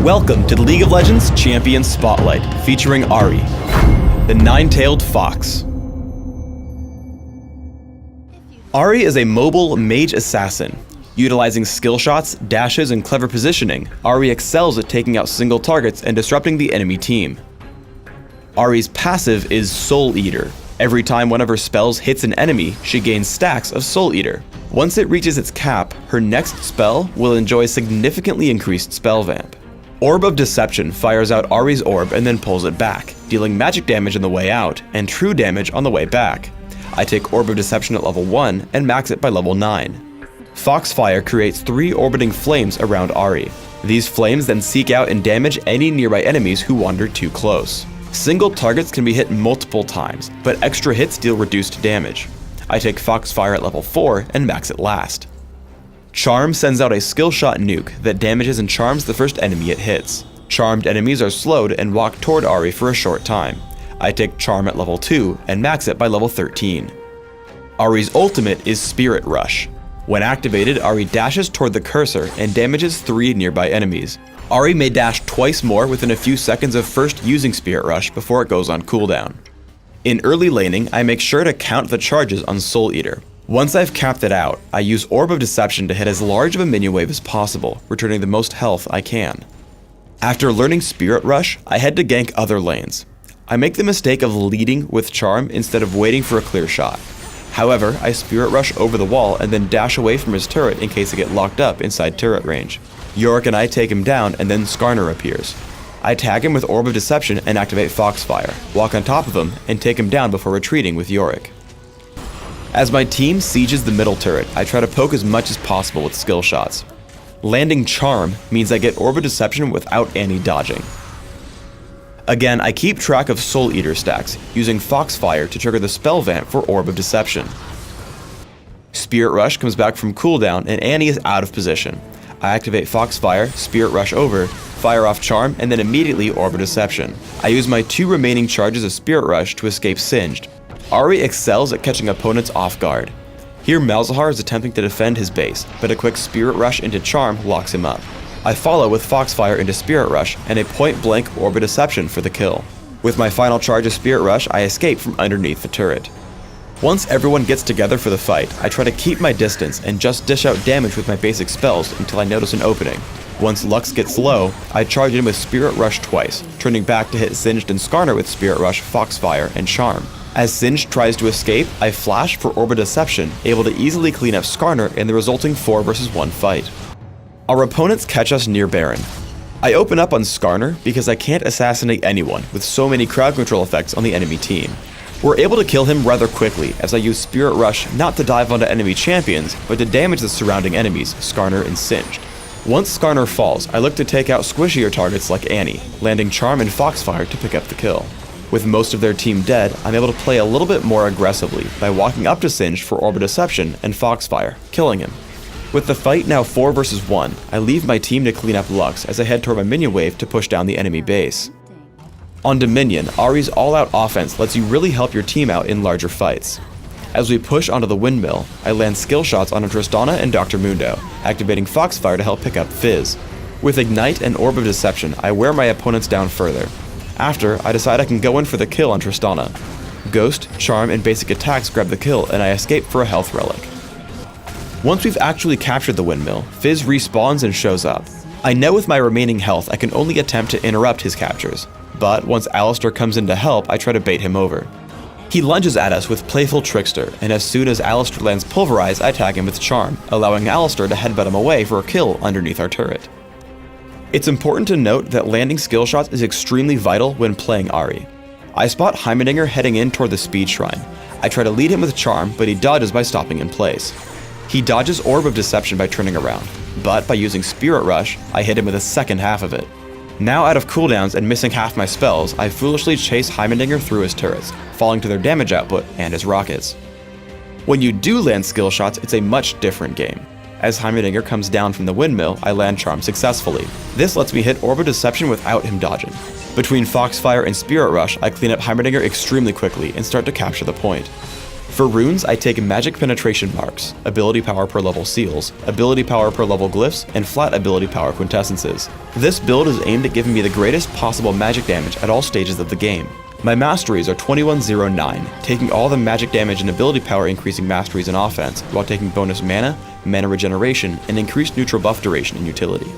Welcome to the League of Legends Champion Spotlight, featuring Ahri, the nine-tailed fox. Ahri is a mobile mage assassin. Utilizing skill shots, dashes, and clever positioning, Ahri excels at taking out single targets and disrupting the enemy team. Ahri's passive is Soul Eater. Every time one of her spells hits an enemy, she gains stacks of Soul Eater. Once it reaches its cap, her next spell will enjoy significantly increased spell vamp. Orb of Deception fires out Ahri's orb and then pulls it back, dealing magic damage on the way out and true damage on the way back. I take Orb of Deception at level 1 and max it by level 9. Foxfire creates 3 orbiting flames around Ahri. These flames then seek out and damage any nearby enemies who wander too close. Single targets can be hit multiple times, but extra hits deal reduced damage. I take Foxfire at level 4 and max it last. Charm sends out a skill shot nuke that damages and charms the first enemy it hits. Charmed enemies are slowed and walk toward Ahri for a short time. I take Charm at level 2 and max it by level 13. Ahri's ultimate is Spirit Rush. When activated, Ahri dashes toward the cursor and damages 3 nearby enemies. Ahri may dash twice more within a few seconds of first using Spirit Rush before it goes on cooldown. In early laning, I make sure to count the charges on Soul Eater. Once I've capped it out, I use Orb of Deception to hit as large of a minion wave as possible, returning the most health I can. After learning Spirit Rush, I head to gank other lanes. I make the mistake of leading with Charm instead of waiting for a clear shot. However, I Spirit Rush over the wall and then dash away from his turret in case I get locked up inside turret range. Yorick and I take him down and then Skarner appears. I tag him with Orb of Deception and activate Foxfire, walk on top of him, and take him down before retreating with Yorick. As my team sieges the middle turret, I try to poke as much as possible with skill shots. Landing Charm means I get Orb of Deception without any dodging. Again, I keep track of Soul Eater stacks, using Foxfire to trigger the spell vamp for Orb of Deception. Spirit Rush comes back from cooldown and Annie is out of position. I activate Foxfire, Spirit Rush over, fire off Charm, and then immediately Orb of Deception. I use my 2 remaining charges of Spirit Rush to escape Singed. Ahri excels at catching opponents off guard. Here Malzahar is attempting to defend his base, but a quick Spirit Rush into Charm locks him up. I follow with Foxfire into Spirit Rush and a point-blank Orb of Deception for the kill. With my final charge of Spirit Rush, I escape from underneath the turret. Once everyone gets together for the fight, I try to keep my distance and just dish out damage with my basic spells until I notice an opening. Once Lux gets low, I charge in with Spirit Rush twice, turning back to hit Singed and Skarner with Spirit Rush, Foxfire, and Charm. As Singed tries to escape, I flash for Orb of Deception, able to easily clean up Skarner in the resulting 4 vs 1 fight. Our opponents catch us near Baron. I open up on Skarner because I can't assassinate anyone with so many crowd control effects on the enemy team. We're able to kill him rather quickly as I use Spirit Rush not to dive onto enemy champions, but to damage the surrounding enemies, Skarner and Singed. Once Skarner falls, I look to take out squishier targets like Annie, landing Charm and Foxfire to pick up the kill. With most of their team dead, I'm able to play a little bit more aggressively by walking up to Singed for Orb of Deception and Foxfire, killing him. With the fight now 4 vs 1, I leave my team to clean up Lux as I head toward my minion wave to push down the enemy base. On Dominion, Ahri's all-out offense lets you really help your team out in larger fights. As we push onto the windmill, I land skill shots on Tristana and Dr. Mundo, activating Foxfire to help pick up Fizz. With Ignite and Orb of Deception, I wear my opponents down further. After, I decide I can go in for the kill on Tristana. Ghost, Charm, and basic attacks grab the kill, and I escape for a health relic. Once we've actually captured the windmill, Fizz respawns and shows up. I know with my remaining health I can only attempt to interrupt his captures, but once Alistar comes in to help, I try to bait him over. He lunges at us with Playful Trickster, and as soon as Alistar lands Pulverize, I tag him with Charm, allowing Alistar to headbutt him away for a kill underneath our turret. It's important to note that landing skill shots is extremely vital when playing Ahri. I spot Heimerdinger heading in toward the Speed Shrine. I try to lead him with Charm, but he dodges by stopping in place. He dodges Orb of Deception by turning around, but by using Spirit Rush, I hit him with a second half of it. Now out of cooldowns and missing half my spells, I foolishly chase Heimerdinger through his turrets, falling to their damage output and his rockets. When you do land skill shots, it's a much different game. As Heimerdinger comes down from the windmill, I land Charm successfully. This lets me hit Orb of Deception without him dodging. Between Foxfire and Spirit Rush, I clean up Heimerdinger extremely quickly and start to capture the point. For runes, I take magic penetration marks, ability power per level seals, ability power per level glyphs, and flat ability power quintessences. This build is aimed at giving me the greatest possible magic damage at all stages of the game. My masteries are 2109, taking all the magic damage and ability power increasing masteries in offense, while taking bonus mana, mana regeneration, and increased neutral buff duration in utility.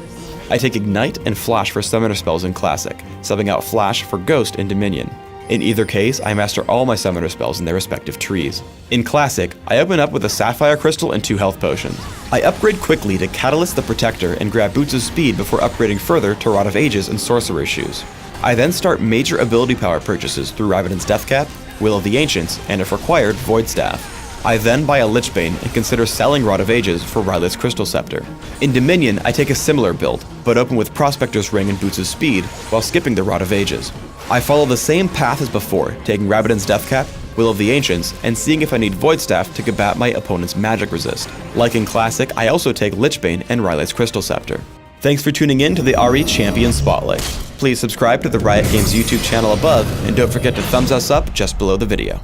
I take Ignite and Flash for summoner spells in Classic, subbing out Flash for Ghost in Dominion. In either case, I master all my summoner spells in their respective trees. In Classic, I open up with a Sapphire Crystal and 2 health potions. I upgrade quickly to Catalyst the Protector and grab Boots of Speed before upgrading further to Rod of Ages and Sorcerer's Shoes. I then start major ability power purchases through Rabadon's Deathcap, Will of the Ancients, and if required, Void Staff. I then buy a Lichbane and consider selling Rod of Ages for Rylith's Crystal Scepter. In Dominion, I take a similar build, but open with Prospector's Ring and Boots of Speed while skipping the Rod of Ages. I follow the same path as before, taking Rabadon's Deathcap, Will of the Ancients, and seeing if I need Void Staff to combat my opponent's magic resist. Like in Classic, I also take Lichbane and Rylith's Crystal Scepter. Thanks for tuning in to the Ahri Champion Spotlight. Please subscribe to the Riot Games YouTube channel above, and don't forget to thumbs us up just below the video.